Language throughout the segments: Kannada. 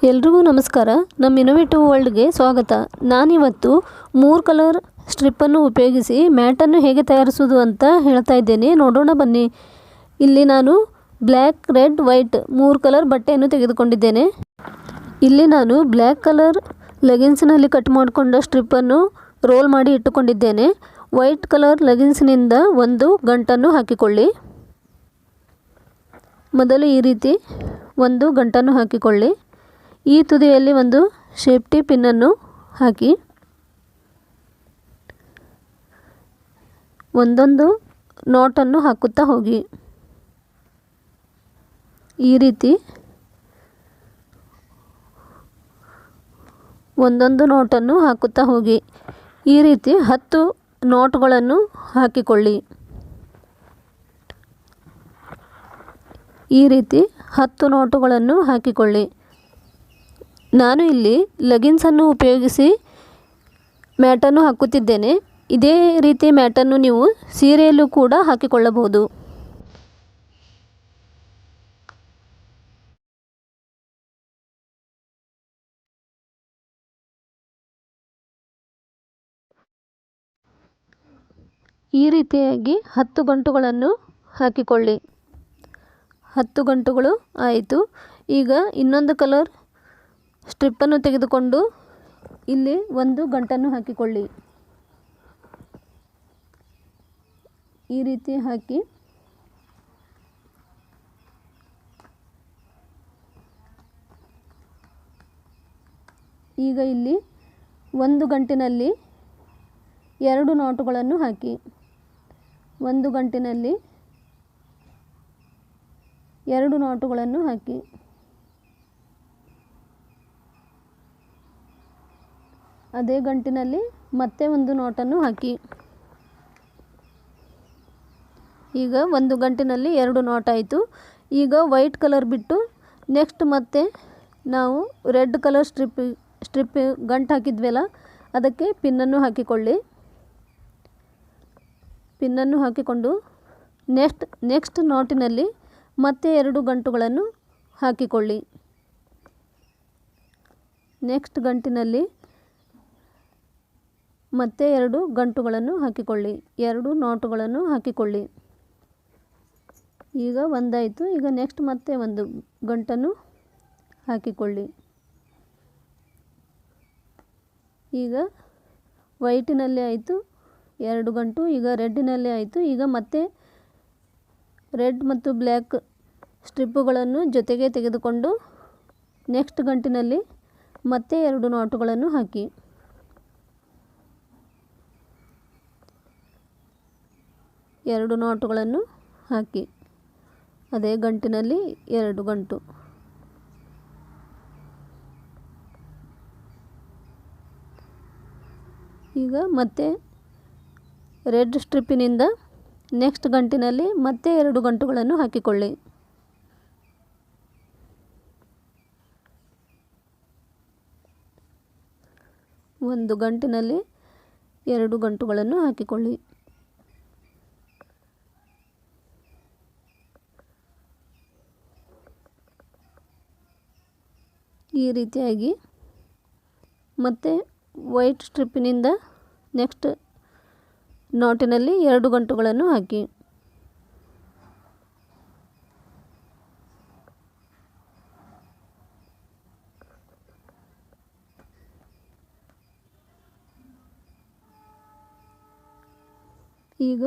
ಎಲ್ರಿಗೂ ನಮಸ್ಕಾರ. ನಮ್ಮ ಇನೋವೇಟಿವ್ ವರ್ಲ್ಡ್ಗೆ ಸ್ವಾಗತ. ನಾನಿವತ್ತು 3 ಕಲರ್ ಸ್ಟ್ರಿಪ್ಪನ್ನು ಉಪಯೋಗಿಸಿ ಮ್ಯಾಟನ್ನು ಹೇಗೆ ತಯಾರಿಸೋದು ಅಂತ ಹೇಳ್ತಾ ಇದ್ದೇನೆ. ನೋಡೋಣ ಬನ್ನಿ. ಇಲ್ಲಿ ನಾನು ಬ್ಲ್ಯಾಕ್, ರೆಡ್, ವೈಟ್ 3 ಕಲರ್ ಬಟ್ಟೆಯನ್ನು ತೆಗೆದುಕೊಂಡಿದ್ದೇನೆ. ಇಲ್ಲಿ ನಾನು ಬ್ಲ್ಯಾಕ್ ಕಲರ್ ಲೆಗಿನ್ಸ್ನಲ್ಲಿ ಕಟ್ ಮಾಡಿಕೊಂಡ ಸ್ಟ್ರಿಪ್ಪನ್ನು ರೋಲ್ ಮಾಡಿ ಇಟ್ಟುಕೊಂಡಿದ್ದೇನೆ. ವೈಟ್ ಕಲರ್ ಲೆಗಿನ್ಸ್ನಿಂದ ಒಂದು ಗಂಟನ್ನು ಹಾಕಿಕೊಳ್ಳಿ. ಮೊದಲು ಈ ರೀತಿ ಒಂದು ಗಂಟನ್ನು ಹಾಕಿಕೊಳ್ಳಿ. ಈ ತುದಿಯಲ್ಲಿ ಒಂದು ಸೇಫ್ಟಿ ಪಿನ್ನನ್ನು ಹಾಕಿ ಒಂದೊಂದು ನಾಟನ್ನು ಹಾಕುತ್ತಾ ಹೋಗಿ. ಈ ರೀತಿ ಒಂದೊಂದು ನಾಟನ್ನು ಹಾಕುತ್ತಾ ಹೋಗಿ. ಈ ರೀತಿ 10 ನಾಟ್ಗಳನ್ನು ಹಾಕಿಕೊಳ್ಳಿ. ಈ ರೀತಿ 10 ನಾಟುಗಳನ್ನು ಹಾಕಿಕೊಳ್ಳಿ. ನಾನು ಇಲ್ಲಿ ಲೆಗಿನ್ಸನ್ನು ಉಪಯೋಗಿಸಿ ಮ್ಯಾಟನ್ನು ಹಾಕುತ್ತಿದ್ದೇನೆ. ಇದೇ ರೀತಿ ಮ್ಯಾಟನ್ನು ನೀವು ಸೀರೆಯಲ್ಲೂ ಕೂಡ ಹಾಕಿಕೊಳ್ಳಬಹುದು. ಈ ರೀತಿಯಾಗಿ 10 ಗಂಟುಗಳನ್ನು ಹಾಕಿಕೊಳ್ಳಿ. 10 ಗಂಟುಗಳು ಆಯಿತು. ಈಗ ಇನ್ನೊಂದು ಕಲರ್ ಸ್ಟ್ರಿಪ್ಪನ್ನು ತೆಗೆದುಕೊಂಡು ಇಲ್ಲಿ ಒಂದು ಗಂಟನ್ನು ಹಾಕಿಕೊಳ್ಳಿ. ಈ ರೀತಿ ಹಾಕಿ ಈಗ ಇಲ್ಲಿ ಒಂದು ಗಂಟಿನಲ್ಲಿ 2 ನಾಟುಗಳನ್ನು ಹಾಕಿ. ಒಂದು ಗಂಟಿನಲ್ಲಿ 2 ನಾಟುಗಳನ್ನು ಹಾಕಿ. ಅದೇ ಗಂಟಿನಲ್ಲಿ ಮತ್ತೆ ಒಂದು ನಾಟನ್ನು ಹಾಕಿ. ಈಗ ಒಂದು ಗಂಟಿನಲ್ಲಿ 2 ನಾಟ್ ಆಯಿತು. ಈಗ ವೈಟ್ ಕಲರ್ ಬಿಟ್ಟು ನೆಕ್ಸ್ಟ್ ಮತ್ತೆ ನಾವು ರೆಡ್ ಕಲರ್ ಸ್ಟ್ರಿಪ್ ಗಂಟು ಹಾಕಿದ್ವಲ್ಲ, ಅದಕ್ಕೆ ಪಿನ್ನನ್ನು ಹಾಕಿಕೊಳ್ಳಿ. ಪಿನ್ನನ್ನು ಹಾಕಿಕೊಂಡು ನೆಕ್ಸ್ಟ್ ನಾಟಿನಲ್ಲಿ ಮತ್ತೆ 2 ಗಂಟುಗಳನ್ನು ಹಾಕಿಕೊಳ್ಳಿ. ನೆಕ್ಸ್ಟ್ ಗಂಟಿನಲ್ಲಿ ಮತ್ತೆ 2 ಗಂಟುಗಳನ್ನು ಹಾಕಿಕೊಳ್ಳಿ. 2 ನಾಟುಗಳನ್ನು ಹಾಕಿಕೊಳ್ಳಿ. ಈಗ ಒಂದಾಯಿತು. ಈಗ ನೆಕ್ಸ್ಟ್ ಮತ್ತೆ ಒಂದು ಗಂಟನ್ನು ಹಾಕಿಕೊಳ್ಳಿ. ಈಗ ವೈಟಿನಲ್ಲಿ ಆಯಿತು 2 ಗಂಟು. ಈಗ ರೆಡ್ಡಿನಲ್ಲಿ ಆಯಿತು. ಈಗ ಮತ್ತೆ ರೆಡ್ ಮತ್ತು ಬ್ಲ್ಯಾಕ್ ಸ್ಟ್ರಿಪ್ಪುಗಳನ್ನು ಜೊತೆಗೆ ತೆಗೆದುಕೊಂಡು ನೆಕ್ಸ್ಟ್ ಗಂಟಿನಲ್ಲಿ ಮತ್ತೆ 2 ನಾಟುಗಳನ್ನು ಹಾಕಿ. 2 ನಾಟುಗಳನ್ನು ಹಾಕಿ. ಅದೇ ಗಂಟಿನಲ್ಲಿ 2 ಗಂಟು. ಈಗ ಮತ್ತೆ ರೆಡ್ ಸ್ಟ್ರಿಪ್ಪಿನಿಂದ ನೆಕ್ಸ್ಟ್ ಗಂಟಿನಲ್ಲಿ ಮತ್ತೆ 2 ಗಂಟುಗಳನ್ನು ಹಾಕಿಕೊಳ್ಳಿ. ಒಂದು ಗಂಟಿನಲ್ಲಿ 2 ಗಂಟುಗಳನ್ನು ಹಾಕಿಕೊಳ್ಳಿ. ಈ ರೀತಿಯಾಗಿ ಮತ್ತೆ ವೈಟ್ ಸ್ಟ್ರಿಪ್ಪಿನಿಂದ ನೆಕ್ಸ್ಟ್ ನಾಟಿನಲ್ಲಿ 2 ಗಂಟುಗಳನ್ನು ಹಾಕಿ. ಈಗ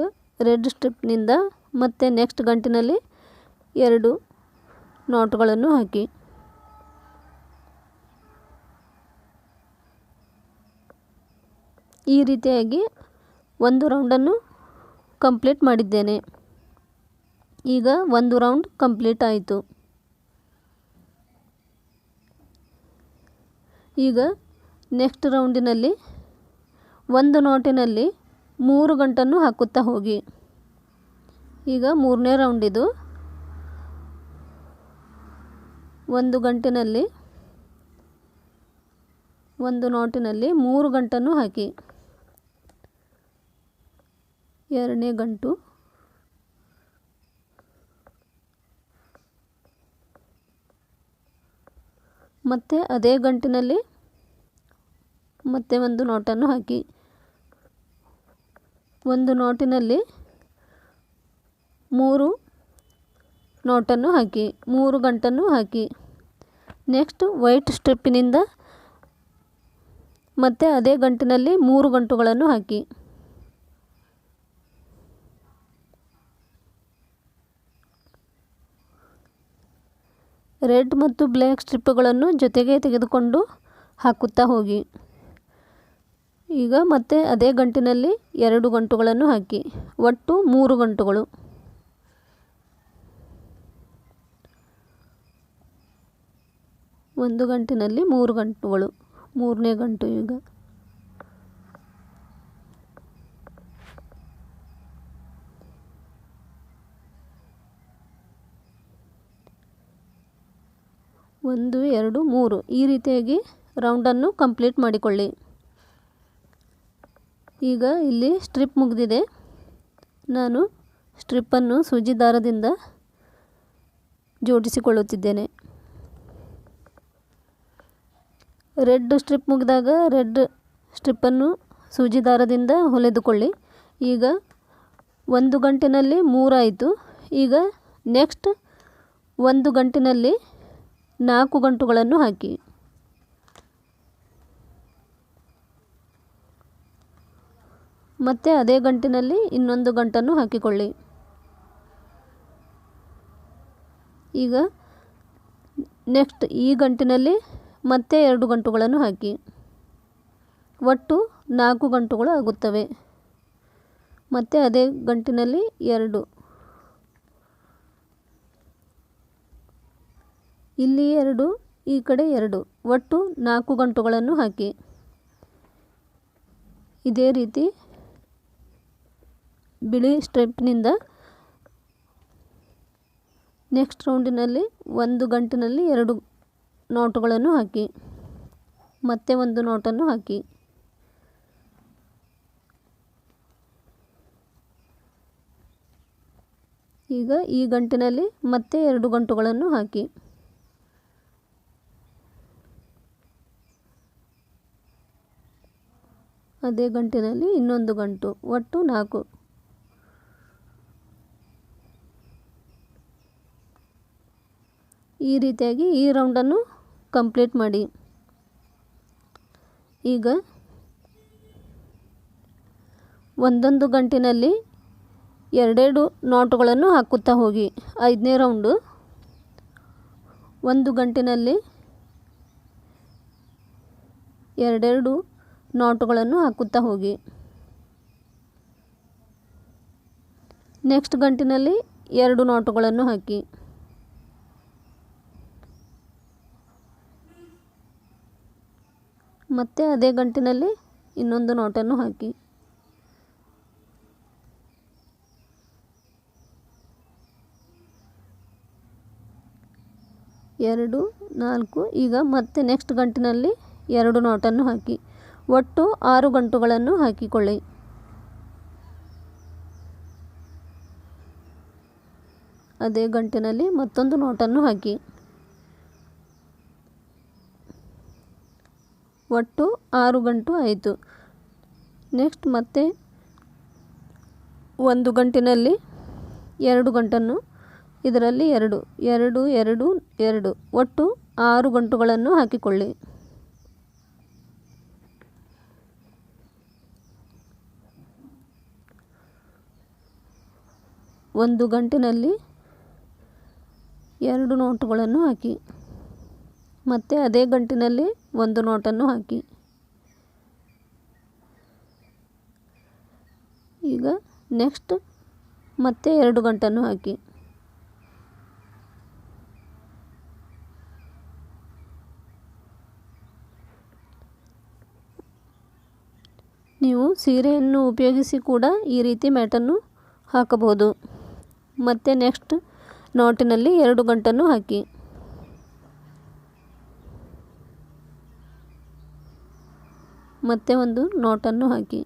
ರೆಡ್ ಸ್ಟ್ರಿಪ್ನಿಂದ ಮತ್ತೆ ನೆಕ್ಸ್ಟ್ ಗಂಟಿನಲ್ಲಿ 2 ನಾಟುಗಳನ್ನು ಹಾಕಿ. ಈ ರೀತಿಯಾಗಿ ಒಂದು ರೌಂಡನ್ನು ಕಂಪ್ಲೀಟ್ ಮಾಡಿದ್ದೇನೆ. ಈಗ ಒಂದು ರೌಂಡ್ ಕಂಪ್ಲೀಟ್ ಆಯಿತು. ಈಗ ನೆಕ್ಸ್ಟ್ ರೌಂಡಿನಲ್ಲಿ ಒಂದು ನಾಟಿನಲ್ಲಿ 3 ಗಂಟನ್ನು ಹಾಕುತ್ತಾ ಹೋಗಿ. ಈಗ 3ನೇ ರೌಂಡ್ ಇದು. ಒಂದು ಗಂಟಿನಲ್ಲಿ ಒಂದು ನಾಟಿನಲ್ಲಿ 3 ಗಂಟನ್ನು ಹಾಕಿ. 2ನೇ ಗಂಟು, ಮತ್ತು ಅದೇ ಗಂಟಿನಲ್ಲಿ ಮತ್ತೆ ಒಂದು ನಾಟನ್ನು ಹಾಕಿ, ಒಂದು ನಾಟಿನಲ್ಲಿ 3 ನಾಟನ್ನು ಹಾಕಿ, 3 ಗಂಟನ್ನು ಹಾಕಿ. ನೆಕ್ಸ್ಟ್ ವೈಟ್ ಸ್ಟ್ರಿಪ್ಪಿನಿಂದ ಮತ್ತೆ ಅದೇ ಗಂಟಿನಲ್ಲಿ 3 ಗಂಟುಗಳನ್ನು ಹಾಕಿ, ರೆಡ್ ಮತ್ತು ಬ್ಲ್ಯಾಕ್ ಸ್ಟ್ರಿಪ್ಪುಗಳನ್ನು ಜೊತೆಗೆ ತೆಗೆದುಕೊಂಡು ಹಾಕುತ್ತಾ ಹೋಗಿ. ಈಗ ಮತ್ತೆ ಅದೇ ಗಂಟಿನಲ್ಲಿ 2 ಗಂಟುಗಳನ್ನು ಹಾಕಿ, ಒಟ್ಟು 3 ಗಂಟುಗಳು. ಒಂದು ಗಂಟಿನಲ್ಲಿ 3 ಗಂಟುಗಳು, 3ನೇ ಗಂಟು. ಈಗ ಒಂದು 2 3 ಈ ರೀತಿಯಾಗಿ ರೌಂಡನ್ನು ಕಂಪ್ಲೀಟ್ ಮಾಡಿಕೊಳ್ಳಿ. ಈಗ ಇಲ್ಲಿ ಸ್ಟ್ರಿಪ್ ಮುಗಿದಿದೆ. ನಾನು ಸ್ಟ್ರಿಪ್ಪನ್ನು ಸೂಜಿ ದಾರದಿಂದ ಜೋಡಿಸಿಕೊಳ್ಳುತ್ತಿದ್ದೇನೆ. ರೆಡ್ ಸ್ಟ್ರಿಪ್ ಮುಗಿದಾಗ ರೆಡ್ ಸ್ಟ್ರಿಪ್ಪನ್ನು ಸೂಜಿ ದಾರದಿಂದ ಹೊಲೆದುಕೊಳ್ಳಿ. ಈಗ ಒಂದು ಗಂಟಿನಲ್ಲಿ 3 ಆಯಿತು. ಈಗ ನೆಕ್ಸ್ಟ್ ಒಂದು ಗಂಟಿನಲ್ಲಿ 4 ಗಂಟುಗಳನ್ನು ಹಾಕಿ, ಮತ್ತು ಅದೇ ಗಂಟಿನಲ್ಲಿ ಇನ್ನೊಂದು ಗಂಟನ್ನು ಹಾಕಿಕೊಳ್ಳಿ. ಈಗ ನೆಕ್ಸ್ಟ್ ಈ ಗಂಟಿನಲ್ಲಿ ಮತ್ತೆ 2 ಗಂಟುಗಳನ್ನು ಹಾಕಿ, ಒಟ್ಟು 4 ಗಂಟುಗಳು ಆಗುತ್ತವೆ. ಮತ್ತು ಅದೇ ಗಂಟಿನಲ್ಲಿ 2, ಇಲ್ಲಿ 2, ಈ ಕಡೆ 2, ಒಟ್ಟು 4 ಗಂಟುಗಳನ್ನು ಹಾಕಿ. ಇದೇ ರೀತಿ ಬಿಳಿ ಸ್ಟ್ರಿಪ್ನಿಂದ ನೆಕ್ಸ್ಟ್ ರೌಂಡಿನಲ್ಲಿ ಒಂದು ಗಂಟಿನಲ್ಲಿ 2 ನಾಟುಗಳನ್ನು ಹಾಕಿ, ಮತ್ತೆ ಒಂದು ನಾಟನ್ನು ಹಾಕಿ. ಈಗ ಈ ಗಂಟಿನಲ್ಲಿ ಮತ್ತೆ 2 ಗಂಟುಗಳನ್ನು ಹಾಕಿ, ಅದೇ ಗಂಟಿನಲ್ಲಿ ಇನ್ನೊಂದು ಗಂಟು, ಒಟ್ಟು 4. ಈ ರೀತಿಯಾಗಿ ಈ ರೌಂಡನ್ನು ಕಂಪ್ಲೀಟ್ ಮಾಡಿ. ಈಗ ಒಂದೊಂದು ಗಂಟಿನಲ್ಲಿ 2 ನಾಟುಗಳನ್ನು ಹಾಕುತ್ತಾ ಹೋಗಿ. 5ನೇ ರೌಂಡು ಒಂದು ಗಂಟಿನಲ್ಲಿ 2 ನಾಟುಗಳನ್ನು ಹಾಕುತ್ತಾ ಹೋಗಿ. ನೆಕ್ಸ್ಟ್ ಗಂಟಿನಲ್ಲಿ 2 ನಾಟುಗಳನ್ನು ಹಾಕಿ, ಮತ್ತು ಅದೇ ಗಂಟಿನಲ್ಲಿ ಇನ್ನೊಂದು ನಾಟನ್ನು ಹಾಕಿ. ಎರಡು 4. ಈಗ ಮತ್ತೆ ನೆಕ್ಸ್ಟ್ ಗಂಟಿನಲ್ಲಿ 2 ನಾಟನ್ನು ಹಾಕಿ, ಒಟ್ಟು 6 ಗಂಟುಗಳನ್ನು ಹಾಕಿಕೊಳ್ಳಿ. ಅದೇ ಗಂಟಿನಲ್ಲಿ ಮತ್ತೊಂದು ನಾಟನ್ನು ಹಾಕಿ, ಒಟ್ಟು 6 ಗಂಟು ಆಯಿತು. ನೆಕ್ಸ್ಟ್ ಮತ್ತೆ ಒಂದು ಗಂಟಿನಲ್ಲಿ 2 ಗಂಟನ್ನು, ಇದರಲ್ಲಿ 2 2 2 2, ಒಟ್ಟು 6 ಗಂಟುಗಳನ್ನು ಹಾಕಿಕೊಳ್ಳಿ. ಒಂದು ಗಂಟಿನಲ್ಲಿ 2 ನಾಟುಗಳನ್ನು ಹಾಕಿ, ಮತ್ತು ಅದೇ ಗಂಟಿನಲ್ಲಿ 1 ನಾಟನ್ನು ಹಾಕಿ. ಈಗ ನೆಕ್ಸ್ಟ್ ಮತ್ತೆ 2 ಗಂಟನ್ನು ಹಾಕಿ. ನೀವು ಸೀರೆಯನ್ನು ಉಪಯೋಗಿಸಿ ಕೂಡ ಈ ರೀತಿ ಮ್ಯಾಟನ್ನು ಹಾಕಬಹುದು. ಮತ್ತು ನೆಕ್ಸ್ಟ್ ನಾಟಿನಲ್ಲಿ 2 ಗಂಟನ್ನು ಹಾಕಿ, ಮತ್ತೆ ಒಂದು ನಾಟನ್ನು ಹಾಕಿ.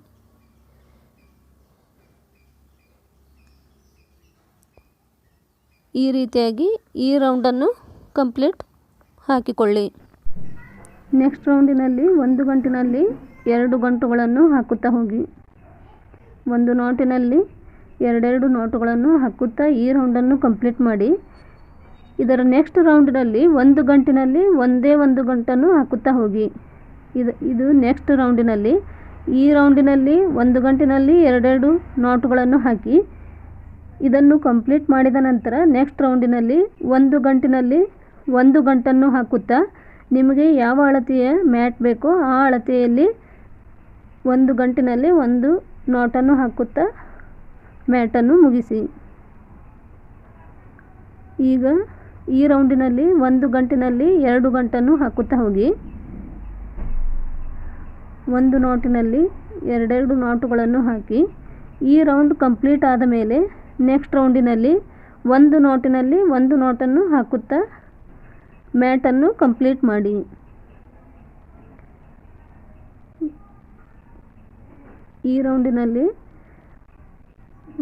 ಈ ರೀತಿಯಾಗಿ ಈ ರೌಂಡನ್ನು ಕಂಪ್ಲೀಟ್ ಹಾಕಿಕೊಳ್ಳಿ. ನೆಕ್ಸ್ಟ್ ರೌಂಡಿನಲ್ಲಿ ಒಂದು ಗಂಟಿನಲ್ಲಿ 2 ಗಂಟುಗಳನ್ನು ಹಾಕುತ್ತಾ ಹೋಗಿ. ಒಂದು ನಾಟಿನಲ್ಲಿ 2 ನಾಟುಗಳನ್ನು ಹಾಕುತ್ತಾ ಈ ರೌಂಡನ್ನು ಕಂಪ್ಲೀಟ್ ಮಾಡಿ. ಇದರ ನೆಕ್ಸ್ಟ್ ರೌಂಡಿನಲ್ಲಿ ಒಂದು ಗಂಟಿನಲ್ಲಿ ಒಂದೇ ಒಂದು ಗಂಟನ್ನು ಹಾಕುತ್ತಾ ಹೋಗಿ. ಇದು ನೆಕ್ಸ್ಟ್ ರೌಂಡಿನಲ್ಲಿ. ಈ ರೌಂಡಿನಲ್ಲಿ ಒಂದು ಗಂಟಿನಲ್ಲಿ 2 ನಾಟುಗಳನ್ನು ಹಾಕಿ ಇದನ್ನು ಕಂಪ್ಲೀಟ್ ಮಾಡಿದ ನಂತರ ನೆಕ್ಸ್ಟ್ ರೌಂಡಿನಲ್ಲಿ ಒಂದು ಗಂಟಿನಲ್ಲಿ ಒಂದು ಗಂಟನ್ನು ಹಾಕುತ್ತಾ ನಿಮಗೆ ಯಾವ ಅಳತೆಯ ಮ್ಯಾಟ್ ಬೇಕೋ ಆ ಅಳತೆಯಲ್ಲಿ ಒಂದು ಗಂಟಿನಲ್ಲಿ ಒಂದು ನಾಟನ್ನು ಹಾಕುತ್ತಾ ಮ್ಯಾಟನ್ನು ಮುಗಿಸಿ. ಈಗ ಈ ರೌಂಡಿನಲ್ಲಿ ಒಂದು ಗಂಟಿನಲ್ಲಿ 2 ಗಂಟನ್ನು ಹಾಕುತ್ತಾ ಹೋಗಿ. ಒಂದು ನಾಟಿನಲ್ಲಿ 2 ನಾಟುಗಳನ್ನು ಹಾಕಿ ಈ ರೌಂಡ್ ಕಂಪ್ಲೀಟ್ ಆದ ಮೇಲೆ ನೆಕ್ಸ್ಟ್ ರೌಂಡಿನಲ್ಲಿ ಒಂದು ನಾಟಿನಲ್ಲಿ ಒಂದು ನಾಟನ್ನು ಹಾಕುತ್ತಾ ಮ್ಯಾಟನ್ನು ಕಂಪ್ಲೀಟ್ ಮಾಡಿ. ಈ ರೌಂಡಿನಲ್ಲಿ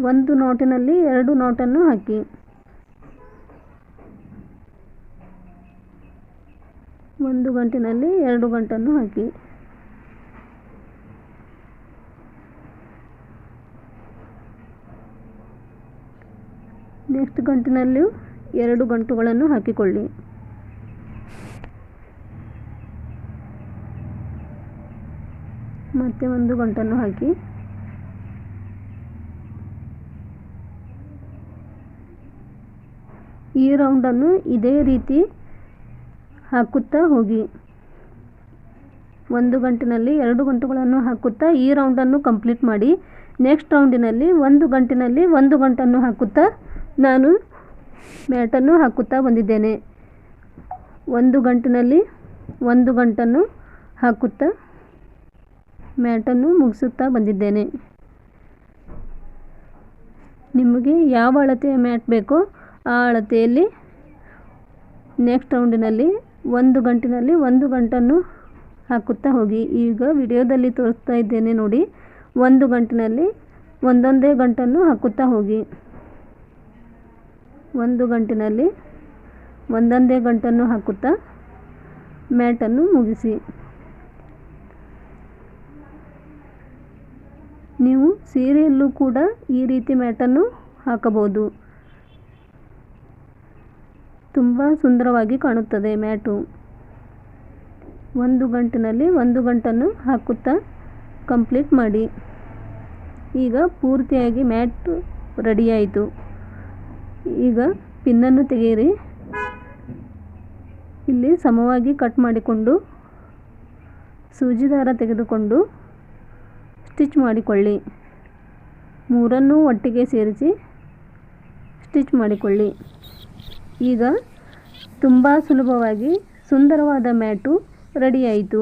ಒಂದು ನಾಟಿನಲ್ಲಿ 2 ನಾಟನ್ನು ಹಾಕಿ. ಒಂದು ಗಂಟಿನಲ್ಲಿ 2 ಗಂಟನ್ನು ಹಾಕಿ. ನೆಕ್ಸ್ಟ್ ಗಂಟಿನಲ್ಲಿಯೂ 2 ಗಂಟುಗಳನ್ನು ಹಾಕಿಕೊಳ್ಳಿ. ಮತ್ತೆ ಒಂದು ಗಂಟನ್ನು ಹಾಕಿ. ಈ ರೌಂಡನ್ನು ಇದೇ ರೀತಿ ಹಾಕುತ್ತಾ ಹೋಗಿ. ಒಂದು ಗಂಟಿನಲ್ಲಿ 2 ಗಂಟುಗಳನ್ನು ಹಾಕುತ್ತಾ ಈ ರೌಂಡನ್ನು ಕಂಪ್ಲೀಟ್ ಮಾಡಿ. ನೆಕ್ಸ್ಟ್ ರೌಂಡಿನಲ್ಲಿ ಒಂದು ಗಂಟಿನಲ್ಲಿ ಒಂದು ಗಂಟನ್ನು ಹಾಕುತ್ತಾ ನಾನು ಮ್ಯಾಟನ್ನು ಹಾಕುತ್ತಾ ಬಂದಿದ್ದೇನೆ. ಒಂದು ಗಂಟಿನಲ್ಲಿ ಒಂದು ಗಂಟನ್ನು ಹಾಕುತ್ತಾ ಮ್ಯಾಟನ್ನು ಮುಗಿಸುತ್ತಾ ಬಂದಿದ್ದೇನೆ. ನಿಮಗೆ ಯಾವ ಅಳತೆಯ ಮ್ಯಾಟ್ ಬೇಕೋ ಆ ಅಳತೆಯಲ್ಲಿ ನೆಕ್ಸ್ಟ್ ರೌಂಡಿನಲ್ಲಿ ಒಂದು ಗಂಟಿನಲ್ಲಿ ಒಂದು ಗಂಟನ್ನು ಹಾಕುತ್ತಾ ಹೋಗಿ. ಈಗ ವಿಡಿಯೋದಲ್ಲಿ ತೋರಿಸ್ತಾ ಇದ್ದೇನೆ ನೋಡಿ. ಒಂದು ಗಂಟಿನಲ್ಲಿ ಒಂದೊಂದೇ ಗಂಟನ್ನು ಹಾಕುತ್ತಾ ಹೋಗಿ. ಒಂದು ಗಂಟಿನಲ್ಲಿ ಒಂದೊಂದೇ ಗಂಟನ್ನು ಹಾಕುತ್ತಾ ಮ್ಯಾಟನ್ನು ಮುಗಿಸಿ. ನೀವು ಸೀರೆಯಲ್ಲೂ ಕೂಡ ಈ ರೀತಿ ಮ್ಯಾಟನ್ನು ಹಾಕಬಹುದು. ತುಂಬ ಸುಂದರವಾಗಿ ಕಾಣುತ್ತದೆ ಮ್ಯಾಟು. ಒಂದು ಗಂಟಿನಲ್ಲಿ ಒಂದು ಗಂಟನ್ನು ಹಾಕುತ್ತಾ ಕಂಪ್ಲೀಟ್ ಮಾಡಿ. ಈಗ ಪೂರ್ತಿಯಾಗಿ ಮ್ಯಾಟ್ ರೆಡಿಯಾಯಿತು. ಈಗ ಪಿನ್ನನ್ನು ತೆಗೆಯಿರಿ. ಇಲ್ಲಿ ಸಮವಾಗಿ ಕಟ್ ಮಾಡಿಕೊಂಡು ಸೂಜಿ ದಾರ ತೆಗೆದುಕೊಂಡು ಸ್ಟಿಚ್ ಮಾಡಿಕೊಳ್ಳಿ. ಮೂರನ್ನೂ ಒಟ್ಟಿಗೆ ಸೇರಿಸಿ ಸ್ಟಿಚ್ ಮಾಡಿಕೊಳ್ಳಿ. ಈಗ ತುಂಬ ಸುಲಭವಾಗಿ ಸುಂದರವಾದ ಮ್ಯಾಟು ರೆಡಿಯಾಯಿತು.